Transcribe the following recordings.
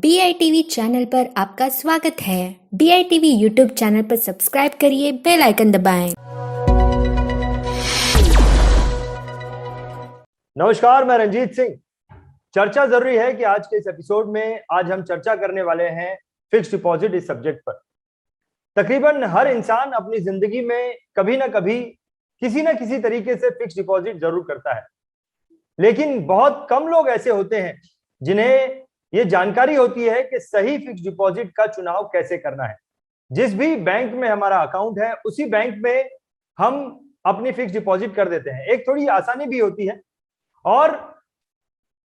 BITV channel पर आपका स्वागत है। BITV यूट्यूब चैनल पर सब्सक्राइब करिए, बेल आइकन दबाएं। नमस्कार, मैं रंजीत सिंह। चर्चा जरूरी है कि आज के इस एपिसोड में आज हम चर्चा करने वाले हैं फिक्स डिपॉजिट इस सब्जेक्ट पर। तकरीबन हर इंसान अपनी जिंदगी में कभी ना कभी किसी ना किसी तरीके से फिक्स डिपॉजिट जरूर करता है, लेकिन बहुत कम लोग ऐसे होते हैं जिन्हें ये जानकारी होती है कि सही फिक्स डिपॉजिट का चुनाव कैसे करना है। जिस भी बैंक में हमारा अकाउंट है उसी बैंक में हम अपनी फिक्स डिपॉजिट कर देते हैं। एक थोड़ी आसानी भी होती है, और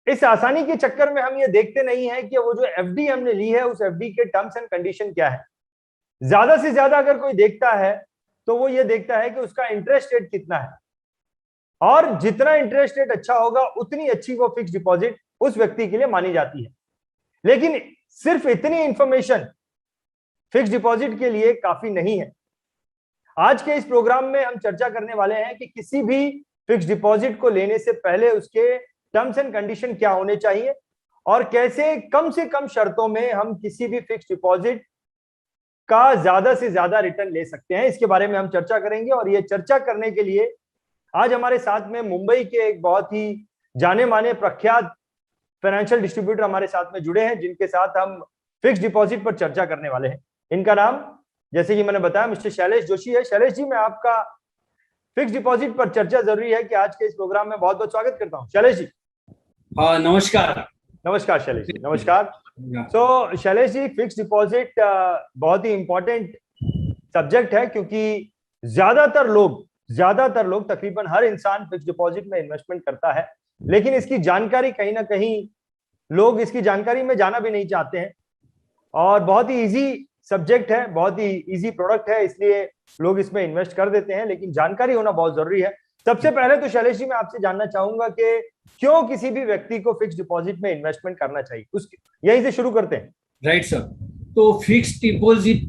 इस आसानी के चक्कर में हम ये देखते नहीं है कि वो जो एफडी हमने ली है उस एफडी के टर्म्स एंड कंडीशन क्या है। ज्यादा से ज्यादा अगर कोई देखता है तो वो ये देखता है कि उसका इंटरेस्ट रेट कितना है, और जितना इंटरेस्ट रेट अच्छा होगा उतनी अच्छी वो फिक्स डिपॉजिट उस व्यक्ति के लिए मानी जाती है। लेकिन सिर्फ इतनी इंफॉर्मेशन फिक्स डिपॉजिट के लिए काफी नहीं है। आज के इस प्रोग्राम में हम चर्चा करने वाले हैं कि किसी भी फिक्स डिपॉजिट को लेने से पहले उसके टर्म्स एंड कंडीशन क्या होने चाहिए, और कैसे कम से कम शर्तों में हम किसी भी फिक्स डिपॉजिट का ज्यादा से ज्यादा रिटर्न ले सकते हैं। इसके बारे में हम चर्चा करेंगे, और ये चर्चा करने के लिए आज हमारे साथ में मुंबई के एक बहुत ही जाने माने प्रख्यात फाइनेंशियल डिस्ट्रीब्यूटर हमारे साथ में जुड़े हैं, जिनके साथ हम फिक्स डिपॉजिट पर चर्चा करने वाले हैं। इनका नाम, जैसे कि मैंने बताया, मिस्टर शैलेश जोशी है। शैलेश जी, मैं आपका फिक्स डिपॉजिट पर चर्चा जरूरी है कि आज के इस प्रोग्राम में बहुत बहुत स्वागत करता हूं। शैलेश जी। हाँ, नमस्कार। नमस्कार शैलेश जी, नमस्कार। तो शैलेश जी, फिक्स डिपॉजिट बहुत ही इंपॉर्टेंट सब्जेक्ट है, क्योंकि ज्यादातर लोग तकरीबन हर इंसान फिक्स डिपॉजिट में इन्वेस्टमेंट करता है, लेकिन इसकी जानकारी कहीं ना कहीं लोग इसकी जानकारी में जाना भी नहीं चाहते हैं। और बहुत ही इजी सब्जेक्ट है, बहुत ही इजी प्रोडक्ट है, इसलिए लोग इसमें इन्वेस्ट कर देते हैं, लेकिन जानकारी होना बहुत जरूरी है। सबसे पहले तो शैलेश जी, मैं आपसे जानना चाहूंगा कि क्यों किसी भी व्यक्ति को फिक्स डिपॉजिट में इन्वेस्टमेंट करना चाहिए, यहीं से शुरू करते हैं। Right sir. तो फिक्स डिपॉजिट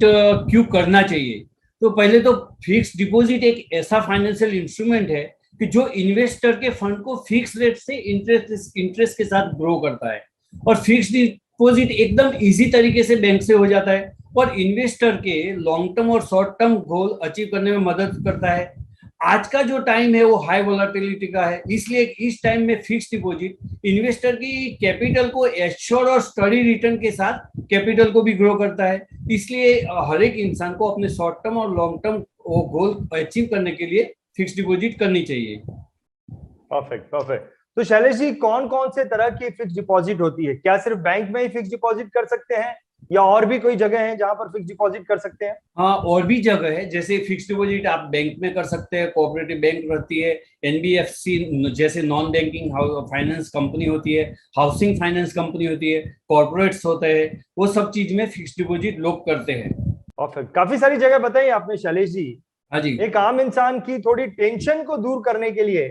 क्यों करना चाहिए? तो पहले तो फिक्स डिपॉजिट एक ऐसा फाइनेंशियल इंस्ट्रूमेंट है कि जो इन्वेस्टर के फंड को फिक्स रेट से इंटरेस्ट के साथ ग्रो करता है, और फिक्स डिपॉजिट एकदम इजी तरीके से बैंक से हो जाता है, और इन्वेस्टर के लॉन्ग टर्म और शॉर्ट टर्म गोल अचीव करने में मदद करता है। आज का जो टाइम है वो हाई वोलेटिलिटी का है, इसलिए इस टाइम में फिक्स डिपॉजिट इन्वेस्टर की कैपिटल को एश्योर और स्टडी रिटर्न के साथ कैपिटल को भी ग्रो करता है। इसलिए हर एक इंसान को अपने शॉर्ट टर्म और लॉन्ग टर्म गोल अचीव करने के लिए फिक्स डिपॉजिट करनी चाहिए। परफेक्ट। तो शैलेश जी, कौन कौन से तरह की फिक्स डिपॉजिट होती है? क्या सिर्फ बैंक में ही फिक्स डिपॉजिट कर सकते हैं, या और भी कोई जगह है जहां पर फिक्स डिपॉजिट कर सकते हैं? हाँ, और भी जगह है। जैसे फिक्स डिपॉजिट आप बैंक में कर सकते हैं, कोऑपरेटिव बैंक रहती है, एनबीएफसी जैसे नॉन बैंकिंग फाइनेंस कंपनी होती है, हाउसिंग फाइनेंस कंपनी होती है, कॉर्पोरेट्स होते हैं, वो सब चीज में फिक्स डिपॉजिट लोग करते हैं। परफेक्ट। काफी सारी जगह बताई आपने शैलेश जी। हाँ जी। एक आम इंसान की थोड़ी टेंशन को दूर करने के लिए,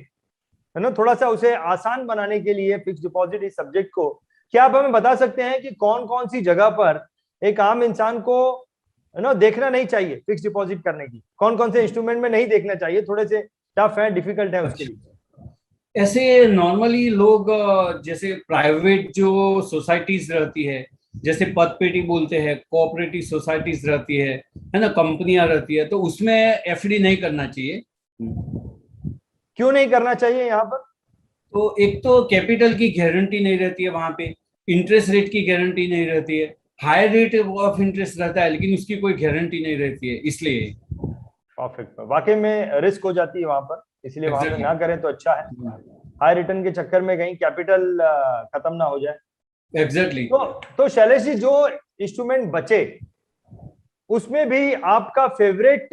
है ना, थोड़ा सा उसे आसान बनाने के लिए फिक्स डिपॉजिट इस सब्जेक्ट को, क्या आप हमें बता सकते हैं कि कौन कौन सी जगह पर एक आम इंसान को, है ना, देखना नहीं चाहिए फिक्स डिपॉजिट करने की? कौन कौन से इंस्ट्रूमेंट में नहीं देखना चाहिए, थोड़े से टफ है, डिफिकल्ट है उसके लिए? ऐसे नॉर्मली लोग जैसे प्राइवेट जो सोसाइटीज रहती है, जैसे पदपेटी बोलते हैं, कोऑपरेटिव सोसाइटीज रहती है ना, कंपनियां रहती है, तो उसमें एफडी नहीं करना चाहिए। क्यों नहीं करना चाहिए यहाँ पर? तो एक तो कैपिटल की गारंटी नहीं रहती है वहां पे, इंटरेस्ट रेट की गारंटी नहीं रहती है, हाई रेट ऑफ इंटरेस्ट रहता है लेकिन उसकी कोई गारंटी नहीं रहती है, इसलिए। परफेक्ट। वाकई में रिस्क हो जाती है वहां पर, इसलिए वहां पर ना करें तो अच्छा है। हाई रिटर्न के चक्कर में कहीं कैपिटल खत्म ना हो जाए। एग्जैक्टली। तो शैलेश जी, जो इंस्ट्रूमेंट बचे उसमें भी आपका फेवरेट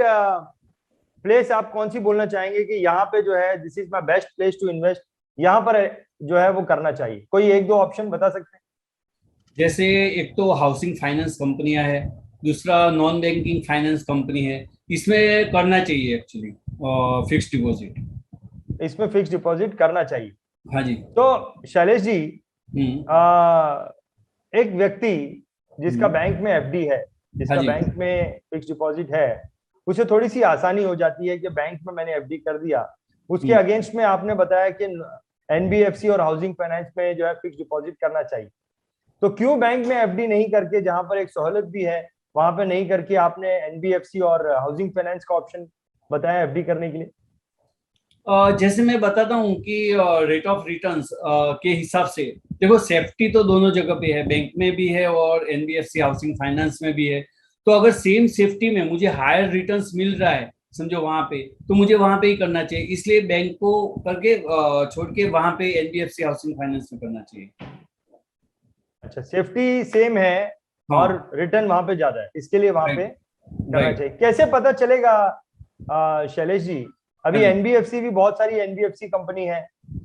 प्लेस आप कौन सी बोलना चाहेंगे कि यहाँ पे जो है this is my best place to invest, यहाँ पर जो है वो करना चाहिए? कोई एक दो ऑप्शन बता सकते हैं? जैसे एक तो हाउसिंग फाइनेंस कंपनियां है, दूसरा नॉन बैंकिंग फाइनेंस कंपनी है, इसमें करना चाहिए एक्चुअली फिक्स डिपॉजिट। इसमें फिक्स डिपॉजिट करना चाहिए। हाँ जी। तो शैलेश जी, एक व्यक्ति जिसका बैंक में एफडी है, जिसका हाँ जी। बैंक में फिक्स डिपॉजिट है, उसे थोड़ी सी आसानी हो जाती है कि बैंक में मैंने एफडी कर दिया। उसके अगेंस्ट में आपने बताया कि एनबीएफसी और हाउसिंग फाइनेंस में जो है फिक्स डिपॉजिट करना चाहिए। तो क्यों बैंक में एफडी नहीं करके, जहां पर एक सहूलत भी है, वहां पे नहीं करके आपने एनबीएफसी और हाउसिंग फाइनेंस का ऑप्शन बताया एफडी करने के लिए? जैसे मैं बताता हूँ कि रेट ऑफ रिटर्न्स के हिसाब से देखो, सेफ्टी तो दोनों जगह पे है, बैंक में भी है और एनबीएफसी हाउसिंग फाइनेंस में भी है। तो अगर सेम सेफ्टी में मुझे हायर रिटर्न्स मिल रहा है समझो वहां पे, तो मुझे वहां पे ही करना चाहिए। इसलिए बैंक को करके छोड़ के वहां पे एनबीएफसी हाउसिंग फाइनेंस में करना चाहिए। अच्छा, सेफ्टी सेम है और हाँ, रिटर्न वहां पे ज्यादा है, इसके लिए वहां पे राइट, करना राइट। चाहिए। कैसे पता चलेगा शैलेश जी? हाँ अभी जी। एनबीएफसी भी बहुत सारी एनबीएफसी कंपनी है,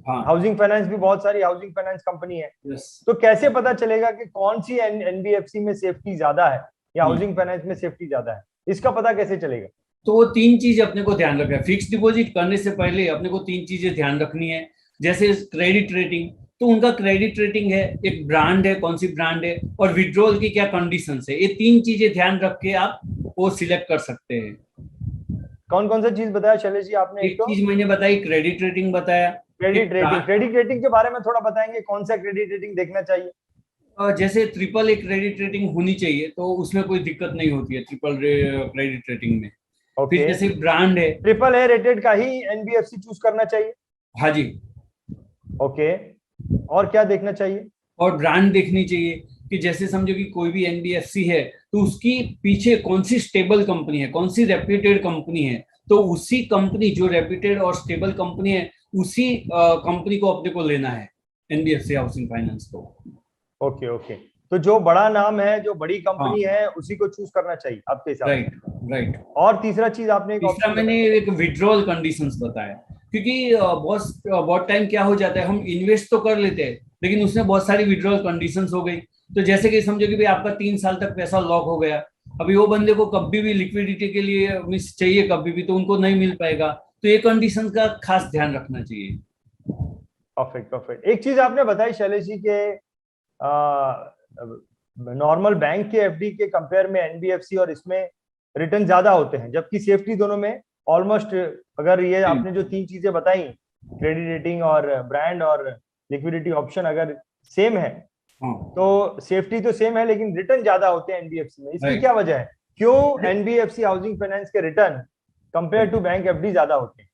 हाँ। हाउसिंग फाइनेंस भी बहुत सारी हाउसिंग फाइनेंस कंपनी है। यस। तो कैसे पता चलेगा कि कौन सी एनबीएफसी में सेफ्टी ज्यादा है या हाउसिंग फाइनेंस में सेफ्टी ज्यादा है? इसका पता कैसे चलेगा? तो वो तीन चीज अपने को ध्यान रखना है। फिक्स डिपॉजिट करने से पहले अपने को तीन चीजें ध्यान रखनी है। जैसे क्रेडिट रेटिंग, तो उनका क्रेडिट रेटिंग है, एक ब्रांड है, कौन सी ब्रांड है, और विड्रॉल की क्या कंडीशंस है। ये तीन चीजें ध्यान रख के आप वो सिलेक्ट कर सकते हैं। कौन कौन सा चीज बताया शैलेश जी आपने? एक एक तो चीज मैंने बताई, क्रेडिट रेटिंग बताया। एक क्रेडिट रेटिंग। क्रेडिट रेटिंग के बारे में थोड़ा बताएंगे, कौन सा क्रेडिट रेटिंग देखना चाहिए? जैसे ट्रिपल ए क्रेडिट रेटिंग होनी चाहिए, तो उसमें कोई दिक्कत नहीं होती है ट्रिपल क्रेडिट रेटिंग में। फिर ओके, जैसे ब्रांड है। ट्रिपल ए रेटेड का ही एनबीएफसी चूज करना चाहिए? हाँ जी। ओके, और क्या देखना चाहिए? और ब्रांड देखनी चाहिए कि जैसे समझो कि कोई भी एनबीएफसी है, तो उसकी पीछे कौन सी स्टेबल कंपनी है, कौन सी रेप्यूटेड कंपनी है। तो उसी कंपनी, जो रेप्यूटेड और स्टेबल कंपनी है, उसी कंपनी को अपने को लेना है, एनबीएफसी हाउसिंग फाइनेंस को। ओके ओके, तो जो बड़ा नाम है, जो बड़ी हाँ, कंपनी है, उसी को चूज करना चाहिए आपके हिसाब से। Right, right. और तीसरा चीज आपने एक तीसरा ऑप्शन मैंने बताया? एक विड्रॉल कंडीशंस बताया। क्योंकि बहुत टाइम क्या हो जाता है, हम इन्वेस्ट तो कर लेते हैं, लेकिन उसमें बहुत सारी विड्रॉल कंडीशंस हो गई। तो जैसे कि समझो कि भाई आपका 3 साल तक पैसा लॉक हो गया, अभी वो बंदे को कभी भी लिक्विडिटी के लिए मिस चाहिए, कभी भी तो उनको नहीं मिल पाएगा। तो ये कंडीशन का खास ध्यान रखना चाहिए। Perfect perfect. एक चीज आपने बताई शैलेश जी के नॉर्मल बैंक के एफडी के कंपेयर में एनबीएफसी और इसमें रिटर्न ज्यादा होते हैं, जबकि सेफ्टी दोनों में ऑलमोस्ट, अगर ये आपने जो तीन चीजें बताई, क्रेडिट रेटिंग और ब्रांड और लिक्विडिटी ऑप्शन अगर सेम है, हाँ, तो सेफ्टी तो सेम है लेकिन रिटर्न ज्यादा होते हैं एनबीएफसी में। इसकी राइट। क्या वजह है? क्यों एनबीएफसी हाउसिंग फाइनेंस के return compare to bank FD ज्यादा होते हैं?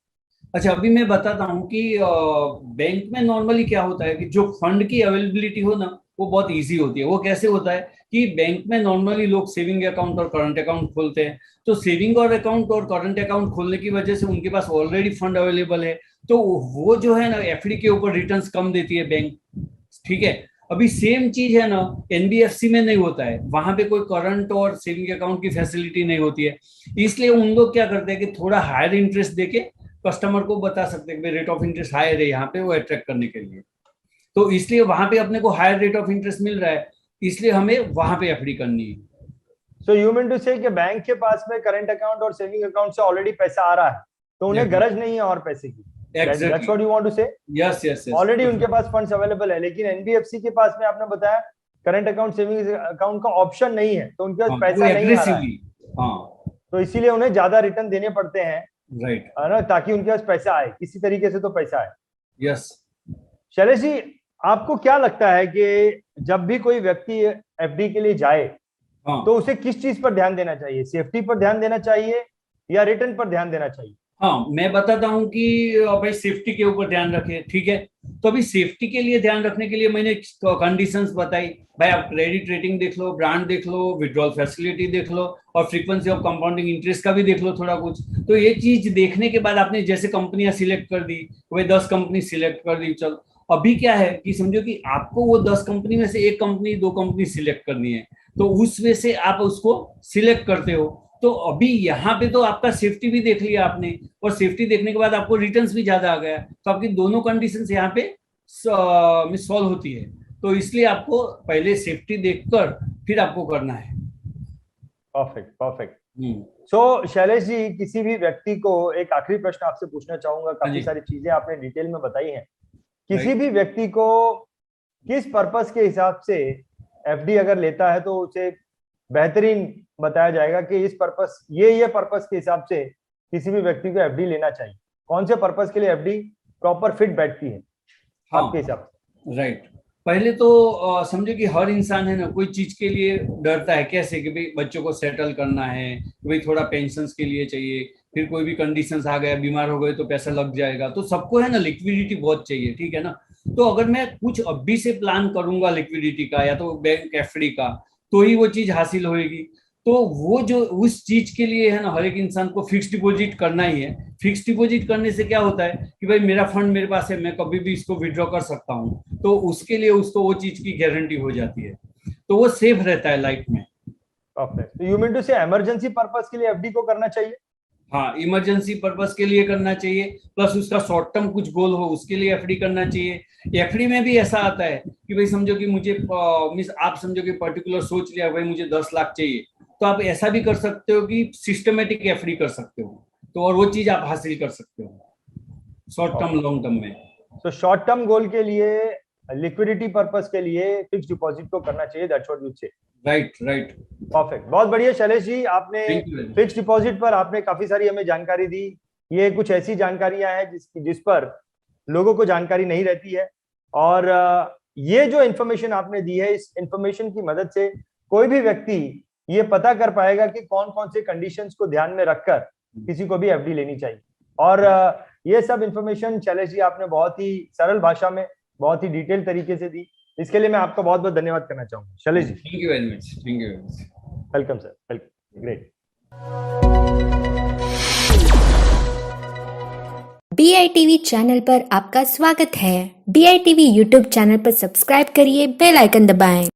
अच्छा, अभी मैं बताता हूँ कि बैंक में नॉर्मली क्या होता है कि जो फंड की अवेलेबिलिटी हो ना, वो बहुत इजी होती है। वो कैसे होता है कि बैंक में नॉर्मली लोग सेविंग अकाउंट और करंट अकाउंट खोलते हैं। तो सेविंग और अकाउंट और करंट अकाउंट खोलने की वजह से उनके पास ऑलरेडी फंड अवेलेबल है। तो वो जो है ना, एफडी के ऊपर रिटर्न्स कम देती है बैंक। ठीक है। अभी सेम चीज है ना, एनबीएफसी में नहीं होता है, वहां पे कोई करंट और सेविंग अकाउंट की फैसिलिटी नहीं होती है। इसलिए उन लोग क्या करते हैं कि थोड़ा हायर इंटरेस्ट देके कस्टमर को बता सकते हैं कि रेट ऑफ इंटरेस्ट हायर है यहाँ पे, वो अट्रैक्ट करने के लिए। तो इसलिए वहां पे अपने को हायर रेट ऑफ इंटरेस्ट मिल रहा है, इसलिए हमें वहां पे एफडी करनी है। सो यू मीन टू से कि बैंक के पास में करंट अकाउंट और सेविंग अकाउंट से ऑलरेडी पैसा आ रहा है, तो उन्हें गरज नहीं है और पैसे की? That's what you want to say? Yes, yes, yes. Already उनके पास फंड्स अवेलेबल है, लेकिन एनबीएफसी के पास में आपने बताया करंट अकाउंट सेविंग अकाउंट का ऑप्शन नहीं है, तो उनके पास हाँ, वो पैसा नहीं आ रहा है, एग्रेसिवली। हाँ, तो इसीलिए उन्हें ज्यादा रिटर्न देने पड़ते हैं, राइट। है ना, ताकि उनके पास पैसा आए, किसी तरीके से तो पैसा आए। यस। शैलेश जी, आपको क्या लगता है कि जब भी कोई व्यक्ति एफडी के लिए जाए, हाँ, तो उसे किस चीज पर ध्यान देना चाहिए? सेफ्टी पर ध्यान देना चाहिए या रिटर्न पर ध्यान देना चाहिए? हाँ, मैं बताता हूँ कि भाई सेफ्टी के ऊपर ध्यान रखें। ठीक है। तो अभी सेफ्टी के लिए ध्यान रखने के लिए मैंने कंडीशंस बताई। भाई आप क्रेडिट रेटिंग देख लो, ब्रांड देख लो, विड्रॉल फैसिलिटी देख लो, और फ्रीक्वेंसी ऑफ कंपाउंडिंग इंटरेस्ट का भी देख लो थोड़ा कुछ। तो ये चीज देखने के बाद आपने जैसे कंपनियां सिलेक्ट कर दी, वही 10 कंपनी सिलेक्ट कर दी, चल अभी क्या है कि समझो कि आपको वो 10 कंपनी में से एक कंपनी, दो कंपनी सिलेक्ट करनी है, तो उस वे से आप उसको सिलेक्ट करते हो। तो अभी यहाँ पे तो आपका सेफ्टी भी देख लिया आपने, और सेफ्टी देखने के बाद आपको रिटर्न्स भी ज्यादा आ गया, तो आपकी दोनों कंडीशंस यहाँ पे सॉल्व होती है। तो इसलिए आपको पहले सेफ्टी देखकर फिर आपको करना है। Perfect perfect. So Shailesh ji, किसी भी व्यक्ति को एक आखिरी प्रश्न आपसे पूछना चाहूंगा, हाँ काफी जी। सारी चीजें आपने डिटेल में बताई हैं। किसी राइट। भी व्यक्ति को किस पर्पस के हिसाब से एफडी अगर लेता है, तो उसे बेहतरीन बताया जाएगा कि इस पर्पस, ये पर्पस के हिसाब से किसी भी व्यक्ति को एफडी लेना चाहिए? कौन से पर्पस के लिए एफडी प्रॉपर फिट बैठती है हाँ, आपके हिसाब से? राइट। पहले तो समझो कि हर इंसान है ना कोई चीज के लिए डरता है, कैसे कि भाई बच्चों को सेटल करना है, भाई थोड़ा पेंशन्स के लिए चाहिए, फिर कोई भी कंडीशंस आ गया, बीमार हो गए तो पैसा लग जाएगा, तो सबको है ना लिक्विडिटी बहुत चाहिए, ठीक है ना। तो अगर मैं कुछ अभी से प्लान करूंगा लिक्विडिटी का या तो बैंक एफडी का, तो ही वो चीज हासिल होएगी। तो वो जो उस चीज के लिए है ना हर एक इंसान को फिक्स डिपॉजिट करना ही है। फिक्स डिपॉजिट करने से क्या होता है कि भाई मेरा फंड मेरे पास है, मैं कभी भी इसको विड्रॉ कर सकता हूँ, तो उसके लिए उसको वो चीज की गारंटी हो जाती है, तो वो सेफ रहता है लाइफ में। परफेक्ट। यू मीन टू से इमरजेंसी पर्पस के लिए एफडी को करना चाहिए? हाँ, इमरजेंसी पर्पस के लिए करना चाहिए, प्लस उसका शॉर्ट टर्म कुछ गोल हो उसके लिए एफडी करना चाहिए। एफडी में भी ऐसा आता है कि भाई समझो कि मुझे मीन्स आप समझो कि पर्टिकुलर सोच लिया भाई मुझे 10 लाख चाहिए, तो आप ऐसा भी कर सकते हो कि सिस्टमेटिक एफडी कर सकते हो, तो और वो चीज आप हासिल कर सकते हो शॉर्ट टर्म लॉन्ग टर्म में। तो शॉर्ट टर्म गोल के लिए, लिक्विडिटी पर्पस के लिए फिक्स डिपॉजिट को करना चाहिए, दैट्स व्हाट यू से। Right right. परफेक्ट, बहुत बढ़िया शैलेश जी, आपने Thank you very much. Fix deposit पर आपने काफी सारी हमें जानकारी दी। ये कुछ ऐसी जानकारियां हैं जिस पर लोगों को जानकारी नहीं रहती है, और ये जो इन्फॉर्मेशन आपने दी है, इस इन्फॉर्मेशन की मदद से कोई भी व्यक्ति ये पता कर पाएगा कि कौन कौन से कंडीशंस को ध्यान में रखकर किसी को भी एफडी लेनी चाहिए। और ये सब इन्फॉर्मेशन शैलेश जी आपने बहुत ही सरल भाषा में, बहुत ही डिटेल तरीके से दी, इसके लिए मैं आपका बहुत बहुत धन्यवाद करना चाहूंगा Shailesh ji. Thank you very much, thank you very much. Welcome sir, welcome, great. BITV channel पर आपका स्वागत है। BITV यूट्यूब चैनल पर सब्सक्राइब करिए, बेल आइकन दबाएं।